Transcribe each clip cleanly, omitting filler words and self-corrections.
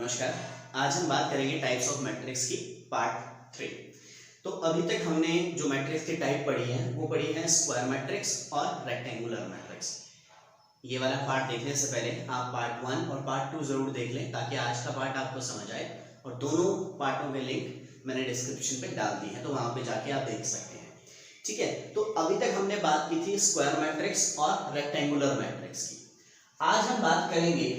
नमस्कार। आज हम बात करेंगे टाइप्स ऑफ मैट्रिक्स की पार्ट 3। तो अभी तक हमने जो मैट्रिक्स की टाइप पढ़ी है वो पढ़ी है स्क्वायर मैट्रिक्स और रेक्टेंगुलर मैट्रिक्स। ये वाला पार्ट देखने से पहले आप पार्ट 1 और पार्ट 2 जरूर देख लें ताकि आज का पार्ट आपको समझ आए। और दोनों पार्टों के लिंक मैंने डिस्क्रिप्शन पे डाल दी है, तो वहां पे जाके आप देख सकते हैं। ठीक है, तो अभी तक हमने बात की थी स्क्वायर मैट्रिक्स और रेक्टेंगुलर मैट्रिक्स की। आज हम बात करेंगे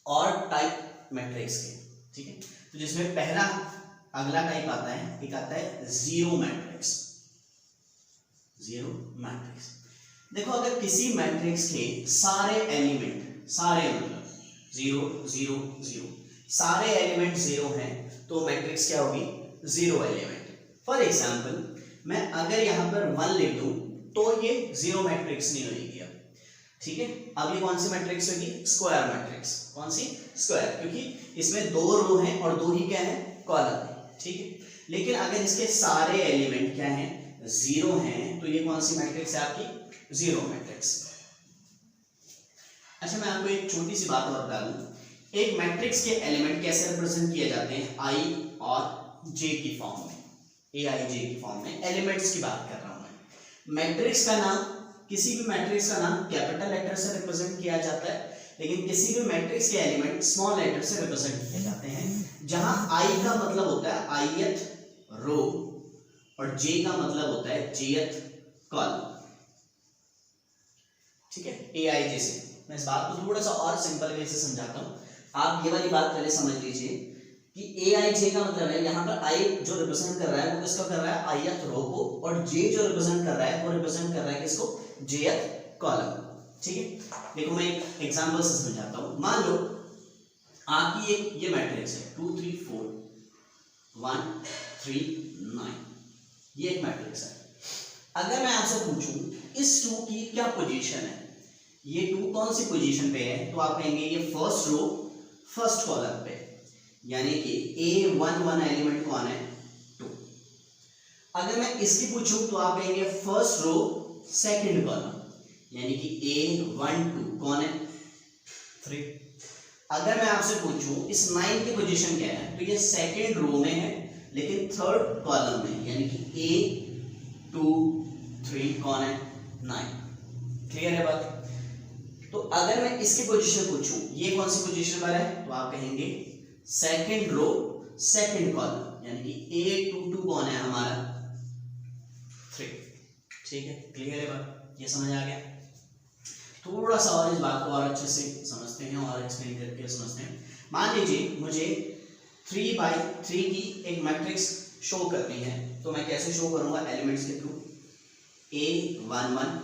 और टाइप मैट्रिक्स के। ठीक है, तो जिसमें पहला अगला टाइप आता है, एक आता है जीरो मैट्रिक्स। जीरो मैट्रिक्स देखो, अगर किसी मैट्रिक्स के सारे एलिमेंट, सारे मतलब जीरो जीरो जीरो, सारे एलिमेंट जीरो हैं तो मैट्रिक्स क्या होगी? Zero element. फॉर एग्जांपल मैं अगर यहां पर 1 लिख दूं तो ये जीरो मैट्रिक्स नहीं होगी। अब ठीक है, अब ये कौन सी मैट्रिक्स होगी? Square matrix. कौन सी? स्क्वायर, क्योंकि इसमें 2 रो हैं और 2 ही क्या है? कॉलम है। ठीक है, लेकिन अगर इसके सारे एलिमेंट क्या हैं? जीरो हैं, तो ये कौन सी मैट्रिक्स है आपकी? Zero matrix. अच्छा, मैं आपको एक छोटी सी बात और बता दूं। एक मैट्रिक्स के एलिमेंट कैसे रिप्रेजेंट किए जाते हैं? आई और जे की फॉर्म में, ए आई जे की फॉर्म में एलिमेंट्स की बात कर रहा हूं मैं। मैट्रिक्स का नाम, किसी भी मैट्रिक्स का नाम कैपिटल लेटर से रिप्रेजेंट किया जाता है, लेकिन किसी भी मैट्रिक्स के एलिमेंट स्मॉल लेटर से रिप्रेजेंट किए जाते हैं। जहां आई का मतलब होता है आईएथ रो और जे का मतलब होता है जेथ कॉलम। ठीक है, ए आई जे से। मैं इस बात को थोड़ा सा और सिंपल वे से समझाता हूं। आप ये वाली बात पहले समझ लीजिए कि ए आई जे का मतलब है, यहाँ पर आई जो रिप्रेजेंट कर रहा है वो किसको कर रहा है? आईएथ रो को, और जे जो रिप्रेजेंट कर रहा है वो रिप्रेजेंट कर रहा है किसको? जेथ कॉलम। ठीक है, देखो मैं एक एग्जांपल से समझाता हूं। मान लो आपकी एक ये मैट्रिक्स है 2 3 4 1 3 9, ये एक मैट्रिक्स है। अगर मैं आपसे पूछूं इस 2 की क्या पोजीशन है, ये 2 कौन सी पोजीशन पे है, तो आप कहेंगे ये फर्स्ट रो फर्स्ट कॉलम पे, यानी कि A11 एलिमेंट कौन है? 2। अगर मैं इसकी पूछूं तो आप कहेंगे फर्स्ट रो सेकंड कॉलम, यानी कि A12 कौन है? 3। अगर मैं आपसे पूछूं इस 9 की पोजीशन क्या है, तो ये सेकंड रो में है लेकिन थर्ड कॉलम में, यानी कि A23 कौन है? 9। क्लियर है बात? तो अगर मैं इसकी पोजीशन पूछूं, ये कौन सी पोजीशन पर है, तो आप कहेंगे सेकंड रो सेकंड कॉलम, यानी कि A22 कौन है हमारा? 3। ठीक है, क्लियर है बात? ये समझ आ गया? थोड़ा सा और इस बात को और अच्छे से समझते हैं और एक्सप्लेन करके समझते हैं। मान लीजिए मुझे 3/3 की एक मैट्रिक्स शो करनी है, तो मैं कैसे शो करूंगा? एलिमेंट्स के थ्रू। A11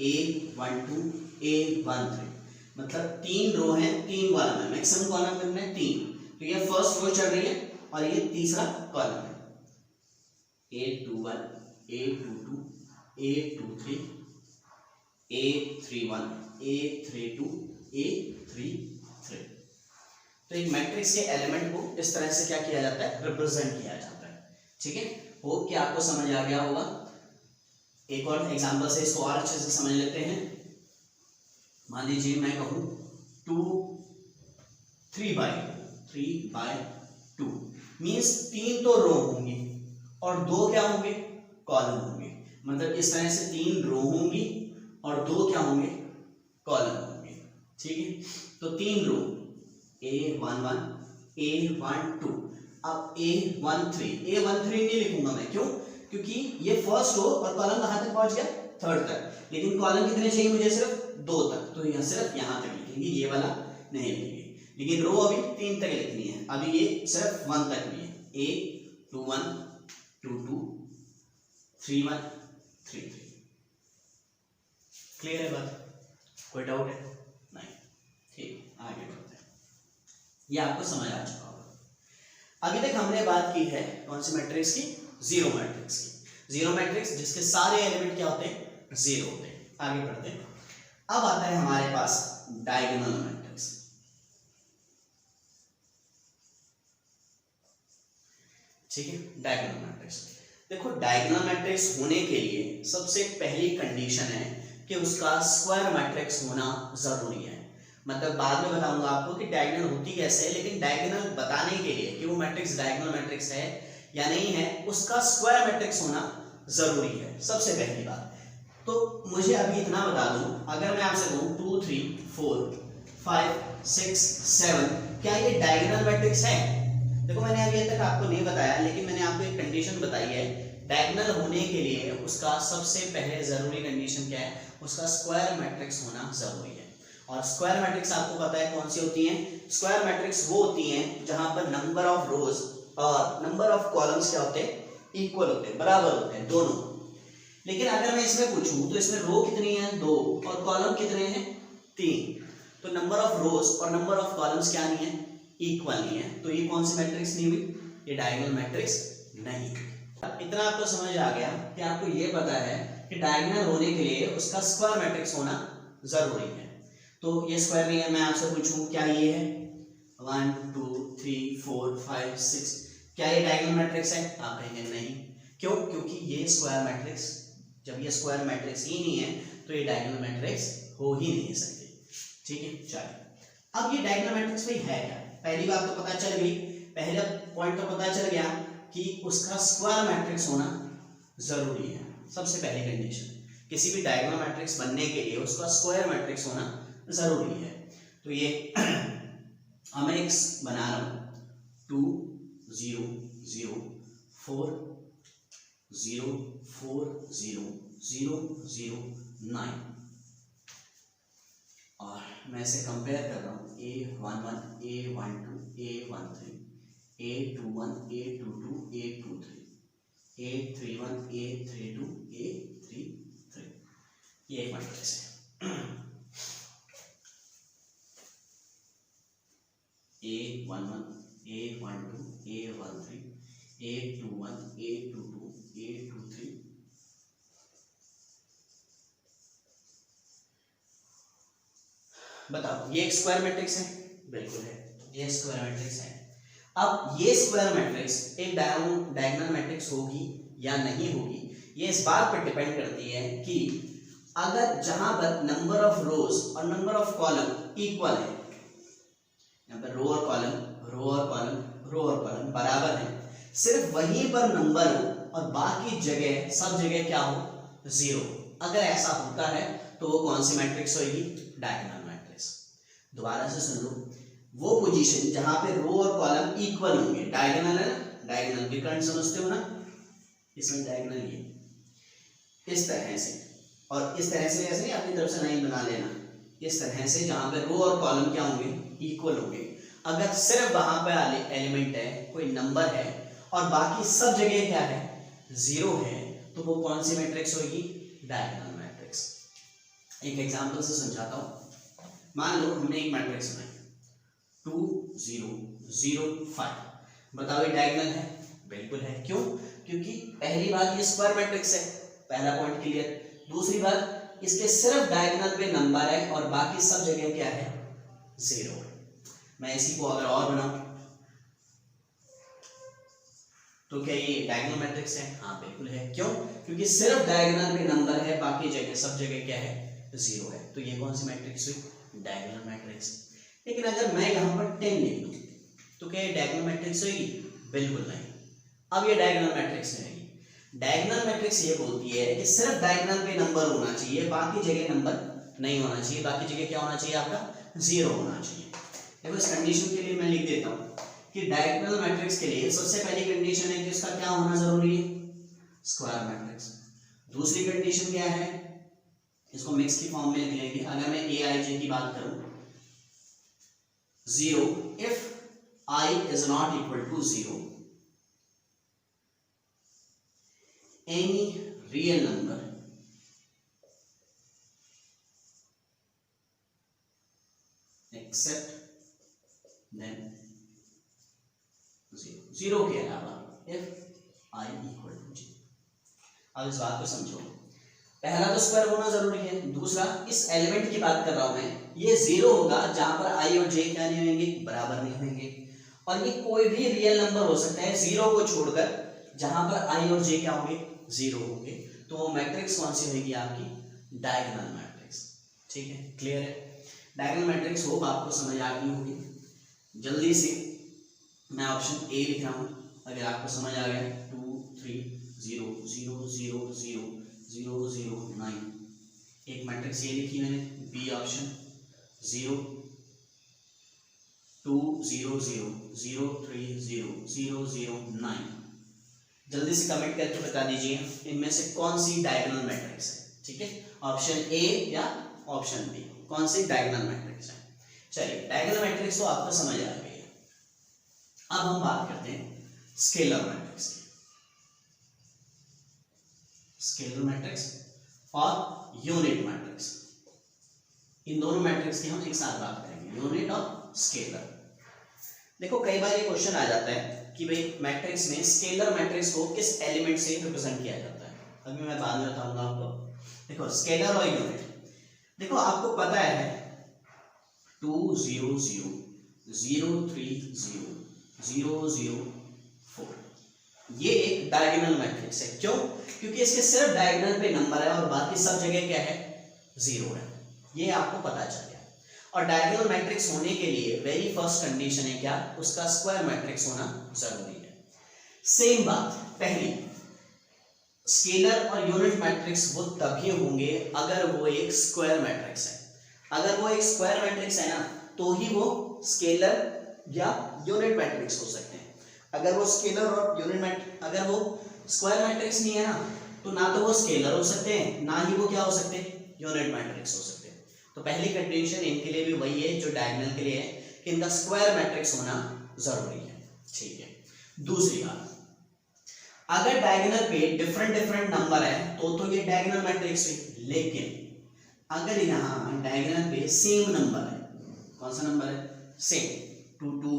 A12 A13, मतलब 3 रो हैं 3 कॉलम है, मैक्सिमम कॉलम कितने हैं? 3। तो ये फर्स्ट रो चल रही है और ये तीसरा कॉलम है। A21 A22 A23 A31 A32 A33। तो एक मैट्रिक्स के एलिमेंट को इस तरह से क्या किया जाता है? रिप्रेजेंट किया जाता है। ठीक है, होप कि आपको समझ आ गया होगा। एक और एग्जांपल से इसको और अच्छे से समझ लेते हैं। मान लीजिए मैं कहूं 3/2 मीन्स 3 तो रो होंगी और 2 क्या होंगे? कॉलम होंगे। मतलब इस तरह से 3 रो होंगी और 2 क्या होंगे? कॉलम होंगे। ठीक है, तो 3 रो A11 A12, अब A13 नहीं लिखूंगा मैं, क्यों? क्योंकि ये फर्स्ट रो और कॉलम कहां तक पहुंच गया? थर्ड तक, लेकिन कॉलम कितने चाहिए मुझे? सिर्फ 2 तक, तो यहां सिर्फ यहां तक लिखेंगे, ये वाला नहीं लिखेंगे। लेकिन रो अभी 3 तक लिखनी है, अभी ये सिर्फ 1 तक भी है। A21 22 31 33। क्लियर है बात? कोई डाउट है? नहीं। ठीक, आगे बढ़ते हैं। ये आपको समझ आ चुका होगा। अभी तक हमने बात की है कौन सी मैट्रिक्स की? जीरो मैट्रिक्स की। जीरो मैट्रिक्स जिसके सारे एलिमेंट क्या होते हैं? जीरो होते हैं। आगे बढ़ते हैं। अब आता है हमारे पास डायगोनल मैट्रिक्स। ठीक है, डायगोनल मैट्रिक्स। देखो, डायगोनल मैट्रिक्स होने के लिए सबसे पहली कंडीशन है कि उसका स्क्वायर मैट्रिक्स होना जरूरी है। मतलब बाद में बताऊंगा आपको कि डायगोनल होती कैसे है, लेकिन डायगोनल बताने के लिए कि वो मैट्रिक्स डायगोनल मैट्रिक्स है या नहीं है, उसका स्क्वायर मैट्रिक्स होना जरूरी है सबसे पहली बात। तो मुझे अभी इतना बता दूं, अगर मैं आपसे कहूं 2 3 4 5 6 7 क्या ये डायगोनल मैट्रिक्स है? देखो मैंने अभी तक आपको नहीं बताया, लेकिन मैंने आपको एक कंडीशन बताई है। डायगोनल होने के लिए उसका सबसे पहले जरूरी कंडीशन क्या है? उसका स्क्वायर मैट्रिक्स होना जरूरी है। और स्क्वायर मैट्रिक्स आपको पता है कौन सी होती है? स्क्वायर मैट्रिक्स वो होती हैं जहां पर नंबर ऑफ रोज और नंबर ऑफ कॉलम्स क्या होते हैं? इक्वल होते हैं, बराबर होते हैं दोनों। लेकिन अगर मैं इसमें पूछूं तो इसमें रो कितनी है? 2, और कॉलम कितने हैं? 3। तो नंबर ऑफ रोज और नंबर ऑफ कॉलम्स क्या नहीं है? इक्वल नहीं है। तो ये कौन सी मैट्रिक्स नहीं हुई? ये डायगोनल मैट्रिक्स नहीं। इतना आपको समझ आ गया कि आपको ये पता है कि डायगोनल होने के लिए उसका स्क्वायर मैट्रिक्स होना जरूरी है। तो ये स्क्वायर नहीं है, मैं आपसे पूछूं क्या ये है? 1 2 3 4 5 6 क्या ये डायगोनल मैट्रिक्स है? आप कहेंगे नहीं। क्यों? क्योंकि ये स्क्वायर मैट्रिक्स, जब ये स्क्वायर मैट्रिक्स ही नहीं है तो ये डायगोनल मैट्रिक्स हो ही नहीं सकती। ठीक है, चलिए अब ये डायगोनल मैट्रिक्स भाई है क्या? पहली बात तो पता चल गई, पहला पॉइंट तो पता चल गया कि उसका स्क्वायर मैट्रिक्स होना जरूरी है। सबसे पहली कंडीशन, किसी भी डायगोनल मैट्रिक्स बनने के लिए उसका स्क्वायर मैट्रिक्स होना जरूरी है। तो ये मैं एक बना रहा हूं 2 0 0 4 0 4 0 0 0 9 और मैं इसे कंपेयर कर रहा हूं A11 A12 A13 A21 A22 A23 A31 A32 A33 ये एक मैट्रिक्स है। A11 A12 A13 A21 A22 A23 बताओ ये एक स्क्वायर मैट्रिक्स है? बिल्कुल है, ये स्क्वायर मैट्रिक्स है। अब ये स्क्वायर मैट्रिक्स एक डायगोनल मैट्रिक्स होगी या नहीं होगी, ये इस बात पर डिपेंड करती है कि अगर जहां पर नंबर ऑफ रोज और नंबर ऑफ कॉलम इक्वल है, यहाँ पर रो और कॉलम रो और कॉलम रो और कॉलम बराबर है, सिर्फ वहीं पर नंबर हो और बाकी जगह सब जगह क्या हो? 0। अगर ऐसा होता है तो वो कौन सी मैट्रिक्स होगी? Diagonal matrix. दोबारा से सुन लो, वो पोजीशन जहां पे रो और कॉलम इक्वल होंगे, डायगोनल है ना, डायगोनल की करंट समझते हो ना, इसमें डायगोनल ये इस तरह से और इस तरह से, ऐसे नहीं अपनी तरफ से लाइन बना लेना, इस तरह से जहां पे रो और कॉलम क्या होंगे? इक्वल होंगे। अगर सिर्फ वहां पे एलिमेंट है, कोई नंबर है और बाकी सब जगह क्या है? 0 है, तो वो कौन सी मैट्रिक्स होगी? Diagonal matrix. एक एग्जांपल से समझाता हूं। मान लो हमने एक मैट्रिक्स बनाई 2 0 0 5, बताओ ये डायगोनल है? बिल्कुल है। क्यों? क्योंकि पहली बात ये स्क्वायर मैट्रिक्स है, पहला पॉइंट क्लियर। दूसरी बात, इसके सिर्फ डायगोनल पे नंबर है और बाकी सब जगह क्या है? 0 है। मैं इसी को अगर और बनाऊं तो क्या ये डायगोनल मैट्रिक्स है? हाँ बिल्कुल है। क्यों? क्योंकि सिर्फ डायगोनल पे नंबर है, बाकी जगह सब जगह क्या है? 0 है। तो ये कौन सी मैट्रिक्स हुई? Diagonal matrix. लेकिन अगर मैं यहाँ पर 10 लिख दूं तो क्या ये डायगोनल मैट्रिक्स होगी? बिल्कुल नहीं। अब ये डायगोनल मैट्रिक्स नहीं होगी। डायगोनल मैट्रिक्स ये बोलती है कि सिर्फ डायगोनल पे नंबर होना चाहिए, बाकी जगह नंबर नहीं होना चाहिए। बाकी जगह क्या होना चाहिए? आपका 0 होना चाहिए। देखो इस कंडीशन के लिए मैं लिख देता हूं कि डायगोनल मैट्रिक्स के लिए सबसे पहली कंडीशन है कि उसका क्या होना जरूरी है? Square matrix. दूसरी कंडीशन क्या है? इसको मिक्स की फॉर्म में लिख लेंगे। अगर मैं Aij की बात करूं 0 if I is not equal to 0, any real number except then 0 के अलावा if I equal to 0। अब इस बात को समझो, पहला तो स्क्वायर होना जरूरी है, दूसरा इस एलिमेंट की बात कर रहा हूं मैं, ये 0 होगा जहां पर I और J क्या नहीं होंगे? बराबर नहीं होंगे। और ये कोई भी रियल नंबर हो सकता है 0 को छोड़कर, जहां पर I और J क्या होंगे? 0 होंगे। तो वो मैट्रिक्स कौन सी होगी? आपकी डायगोनल मैट्रिक्स। ठीक है, क्लियर है? डायगोनल मैट्रिक्स होप आपको समझ आ गई होगी। जल्दी से मैं ऑप्शन ए लिख रहा हूँ, अगर आपको समझ आ गया 2 3 0 0 0 0 0 0 9, एक मैट्रिक्स ये लिखी मैंने। B option 0 2 0 0 0 3 0 0 0 9। जल्दी से कमेंट करके बता दीजिए इनमें से कौन सी डायगोनल मैट्रिक्स है। ठीक है, ऑप्शन ए या ऑप्शन बी, कौन सी डायगोनल मैट्रिक्स है। चलिए, डायगोनल मैट्रिक्स तो आपको समझ आ गई है। अब हम बात करते हैं स्केलर मैट्रिक्स की। स्केलर मैट्रिक्स और यूनिट मैट्रिक्स, इन दोनों मैट्रिक्स की हम एक साथ बात करेंगे, यूनिट और स्केलर। देखो, कई बार ये क्वेश्चन आ जाता है कि भाई मैट्रिक्स में स्केलर मैट्रिक्स को किस एलिमेंट से रिप्रेजेंट किया जाता है। अभी मैं बाद में बताऊंगा आपको। देखो, स्केलर और यूनिट, देखो आपको पता है 2 0 0 0 3 0 0 0 4, ये एक डायगोनल मैट्रिक्स है। क्यों? क्योंकि इसके सिर्फ डायगोनल पे नंबर है और बाकी सब जगह क्या है, 0 है। ये आपको पता चल गया। और डायगोनल मैट्रिक्स होने के लिए वेरी फर्स्ट कंडीशन है क्या, उसका स्क्वायर मैट्रिक्स होना जरूरी है। सेम बात पहली, स्केलर और यूनिट मैट्रिक्स वो तभी होंगे अगर वो एक स्क्वायर मैट्रिक्स है। अगर वो एक स्क्वायर मैट्रिक्स है ना, तो ही वो स्केलर या यूनिट मैट्रिक्स हो सकते हैं। अगर वो स्केलर और यूनिट अगर वो स्क्वायर मैट्रिक्स नहीं है ना, तो ना तो वो स्केलर हो सकते हैं, ना ही वो क्या हो सकते हैं, यूनिट मैट्रिक्स हो सकते हैं। तो पहली कंडीशन इनके लिए भी वही है जो डायगोनल के लिए है, कि इनका स्क्वायर मैट्रिक्स होना जरूरी है। ठीक है, दूसरी बात, अगर डायगोनल पे डिफरेंट नंबर है तो ये डायगोनल मैट्रिक्स है। लेकिन अगर यहाँ डायगोनल पे सेम नंबर है, कौन सा नंबर है, सेम 2 2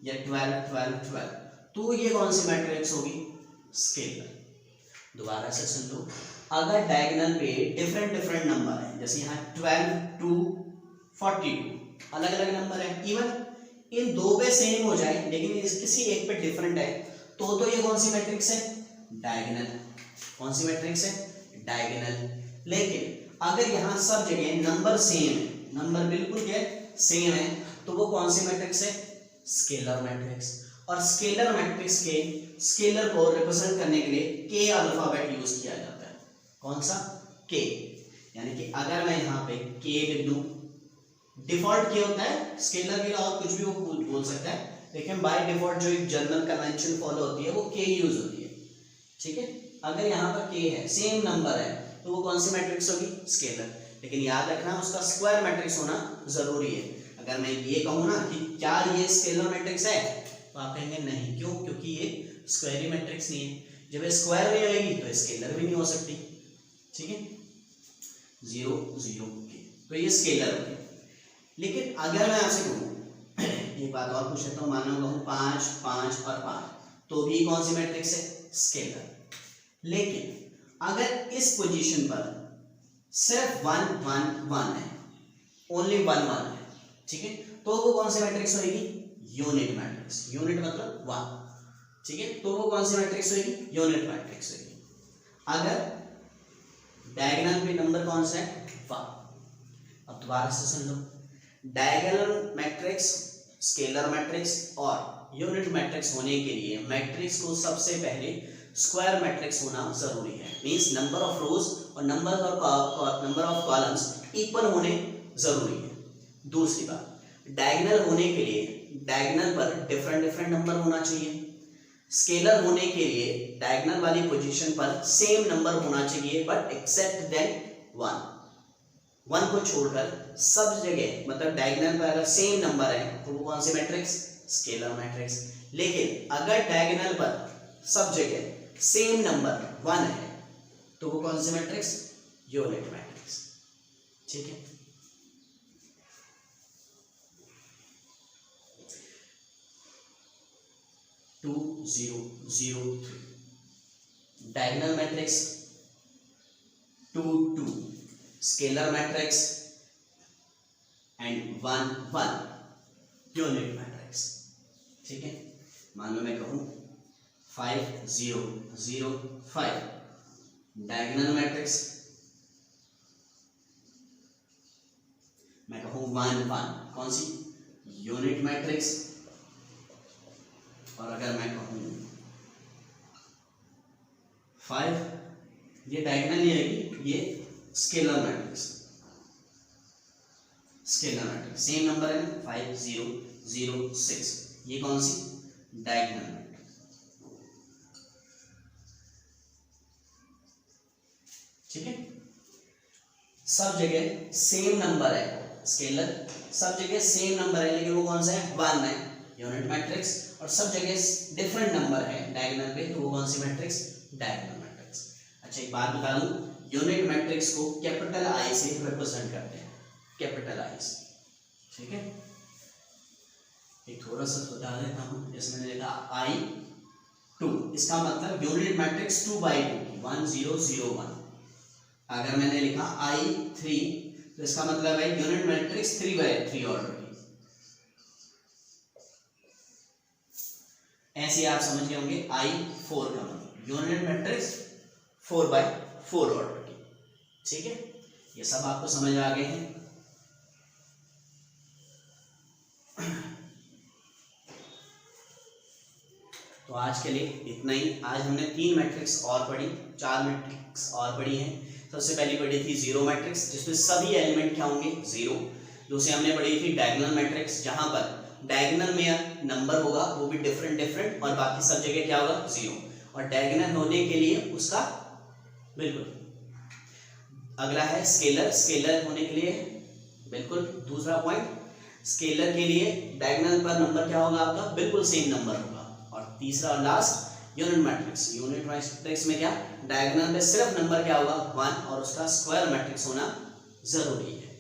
या 12 12 12, तो ये कौन सी मैट्रिक्स होगी, स्केलर। दोबारा से सुन लो, अगर डायगोनल पे डिफरेंट नंबर है, जैसे यहाँ 12 2 42 अलग अलग नंबर है, इवन इन दो पे सेम हो जाए लेकिन किसी एक पे डिफरेंट है, तो ये कौन सी मैट्रिक्स है, डायगोनल। कौन सी मैट्रिक्स है, डायगोनल। लेकिन अगर यहाँ सब जगह नंबर सेम है, नंबर बिल्कुल क्या सेम है, तो वो कौन सी मैट्रिक्स है, स्केलर मैट्रिक्स। और स्केलर मैट्रिक्स के स्केलर को रिप्रेजेंट करने के लिए के अल्फाबेट यूज किया जाता है। कौन सा, के। यानी कि अगर मैं यहाँ पे के लिख दूं, डिफॉल्ट क्या होता है स्केलर के, और कुछ भी वो बोल सकता है, लेकिन बाय डिफॉल्ट जो एक जनरल कन्वेंशन फॉलो होती है वो के यूज होती है। ठीक है, अगर यहाँ पर के है, सेम नंबर है, तो वो कौन सी मैट्रिक्स होगी, स्केलर। लेकिन याद रखना उसका स्क्वायर मैट्रिक्स होना जरूरी है। अगर मैं ये कहूँ ना कि क्या ये स्केलर मैट्रिक्स है, तो आप कहेंगे नहीं। क्यों? क्योंकि ये स्क्वायर मैट्रिक्स नहीं है। जब स्क्वायर नहीं होगी तो स्केलर भी नहीं हो सकती। ठीक है, 0 0 के, तो ये स्केलर होगी। लेकिन अगर मैं आपसे कहूँ ये बात और पूछ लेता हूँ, मान लो कहूँ 5 5 और 5, तो भी कौन सी मैट्रिक्स है, स्केलर। लेकिन अगर इस पोजीशन पर सिर्फ 1 1 1 है, ओनली 1 1 है, ठीक है, तो वो कौन सी मैट्रिक्स होगी, यूनिट मैट्रिक्स। यूनिट मतलब 1। ठीक है, तो वो कौन सी मैट्रिक्स होगी, यूनिट मैट्रिक्स होगी। अगर डायगोनल पे नंबर कौन सा है, 1। अब दोबारा से सुन लो, डायगोनल मैट्रिक्स, स्केलर मैट्रिक्स और यूनिट मैट्रिक्स होने के लिए मैट्रिक्स को सबसे पहले स्क्वायर मैट्रिक्स होना जरूरी है। मींस नंबर ऑफ रोज और नंबर ऑफ कॉलम्स इक्वल होने जरूरी है। दूसरी बात, डायगोनल होने के लिए डायगोनल पर डिफरेंट नंबर होना चाहिए। स्केलर होने के लिए डायगोनल वाली पोजीशन पर सेम नंबर होना चाहिए, बट एक्सेप्ट देन 1 को छोड़कर सब जगह, मतलब डायगोनल पर अगर सेम नंबर है तो वो कौन सी मैट्रिक्स, स्केलर मैट्रिक्स। लेकिन अगर डायगोनल पर सब जगह सेम नंबर 1 है तो वो कौन सी मैट्रिक्स, यूनिट मैट्रिक्स। ठीक है, two 0 0 3 diagonal matrix, 2 2 scalar matrix and 1 1 unit matrix. ठीक है, मान लो मैं कहूं 5 0 0 5 डायगोनल मैट्रिक्स, मैं कहूँ 1 1 कौन सी यूनिट मैट्रिक्स, और अगर मैं कहूँ 5 ये डायगोनल रहेगी, ये scalar matrix, scalar matrix same number है 5 0 0 6, ये कौन सी डायगोनल मैट्रिक्स। ठीक है, सब जगह सेम नंबर है स्केलर, सब जगह सेम नंबर है, लेकिन वो कौन सा है 1 है यूनिट मैट्रिक्स, और सब जगह डिफरेंट नंबर है डायगोनल पे, तो वो कौन सी मैट्रिक्स डायगोनल मैट्रिक्स। अच्छा एक बात बता दूं, यूनिट मैट्रिक्स को कैपिटल आई से रिप्रेजेंट करते हैं, कैपिटल आई से। ठीक है, एक थोड़ा सा बता देता हूं, जैसे मैंने लिखा I2, इसका मतलब यूनिट मैट्रिक्स 2/2 1 0 0 1। अगर मैंने लिखा I3 तो इसका मतलब है यूनिट मैट्रिक्स 3/3 ऑर्डर की। ऐसे आप समझ गए होंगे I4 का मतलब यूनिट मैट्रिक्स 4/4 ऑर्डर की। ठीक है, ये सब आपको समझ आ गए हैं। तो आज के लिए इतना ही। आज हमने 3 मैट्रिक्स और पढ़ी, 4 मैट्रिक्स और पढ़ी हैं। सबसे पहली पढ़ी थी जीरो मैट्रिक्स, जिसमें सभी एलिमेंट क्या होंगे जीरो। दूसरी हमने पढ़ी थी डायगोनल मैट्रिक्स, जहां पर डायगोनल में नंबर होगा वो भी डिफरेंट डिफरेंट, और बाकी सब जगह क्या होगा जीरो। और डायगोनल होने के लिए उसका बिल्कुल अगला है स्केलर, स्केलर होने के लिए बिल्कुल दूसरा पॉइंट, स्केलर के लिए डायगोनल पर नंबर क्या होगा आपका बिल्कुल सेम नंबर होगा। और तीसरा और last unit matrix, unit matrix में क्या डायगोनल पे सिर्फ नंबर क्या होगा 1, और उसका स्क्वायर मैट्रिक्स होना जरूरी है।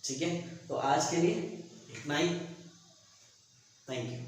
ठीक है, तो आज के लिए इतना ही, थैंक यू।